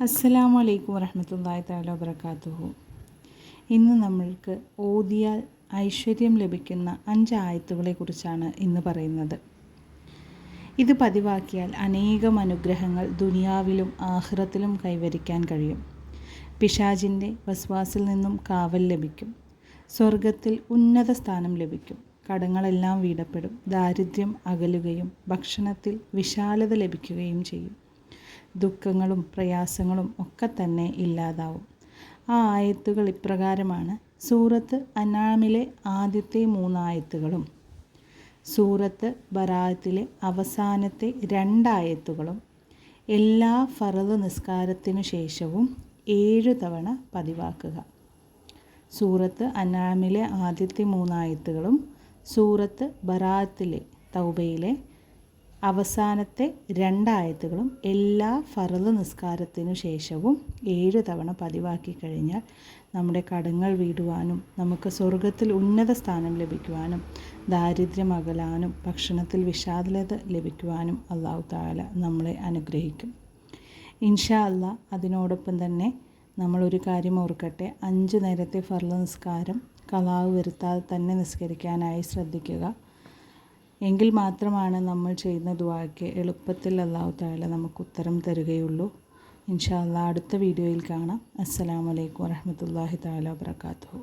അസ്സലാമു അലൈക്കും വറഹ്മത്തുള്ളാഹി തആല വബറകാതുഹു. ഇന്ന് നമ്മൾക്ക് ഓതിയാൽ ഐശ്വര്യം ലഭിക്കുന്ന 5 ആയത്തുകളെ കുറിച്ചാണ് ഇന്ന് പറയുന്നത്. ഇത് പതിവാക്കിയാൽ അനേകം അനുഗ്രഹങ്ങൾ ദുനിയാവിലും ആഖിറത്തിലും കൈവരിക്കാൻ കഴിയും. പിശാചിൻ്റെ വസ്വാസിൽ നിന്നും കാവൽ ലഭിക്കും. സ്വർഗത്തിൽ ഉന്നത സ്ഥാനം ലഭിക്കും. കടങ്ങളെല്ലാം വീടപ്പെടും. ദാരിദ്ര്യം അകലുകയും ഭക്ഷണത്തിൽ വിശാലത ലഭിക്കുകയും ചെയ്യും. ദുഃഖങ്ങളും പ്രയാസങ്ങളും ഒക്കെ തന്നെ ഇല്ലാതാവും. ആ ആയത്തുകൾ ഇപ്രകാരമാണ്: സൂറത്ത് അൻആമിലെ ആദ്യത്തെ 3 ആയത്തുകളും സൂറത്ത് ബറാഅത്തിലെ അവസാനത്തെ 2 ആയത്തുകളും എല്ലാ ഫർദ് നിസ്കാരത്തിനു ശേഷവും 7 തവണ പതിവാക്കുക. സൂറത്ത് അൻആമിലെ ആദ്യത്തെ 3 ആയത്തുകളും സൂറത്ത് ബറാഅത്തിലെ തൗബയിലെ അവസാനത്തെ 2 ആയത്തുകളും എല്ലാ ഫർദ് നിസ്കാരത്തിനു ശേഷവും 7 തവണ പതിവാക്കി കഴിഞ്ഞാൽ നമ്മുടെ കടങ്ങൾ വീടുവാനും നമുക്ക് സ്വർഗത്തിൽ ഉന്നത സ്ഥാനം ലഭിക്കുവാനും ദാരിദ്ര്യം അകലാനും ഭക്ഷണത്തിൽ വിശാലത ലഭിക്കുവാനും അല്ലാഹു തആല നമ്മളെ അനുഗ്രഹിക്കും. ഇൻഷാ അല്ലാഹ്. അതിനോടൊപ്പം തന്നെ നമ്മളൊരു കാര്യം ഓർക്കട്ടെ, 5 നേരത്തെ ഫർദ് നിസ്കാരം ഖളാ വരുത്താതെ തന്നെ നിസ്കരിക്കാനായി ശ്രദ്ധിക്കുക. എങ്കിൽ മാത്രമാണ് നമ്മൾ ചെയ്യുന്ന ദുആക്ക് എളുപ്പത്തിൽ അല്ലാഹു തആല നമുക്ക് ഉത്തരം തരുകയുള്ളൂ. ഇൻഷാ അല്ലാഹ്. അടുത്ത വീഡിയോയിൽ കാണാം. അസ്സലാമു അലൈക്കും വറഹ്മത്തുള്ളാഹി തആല വബറകാതുഹു.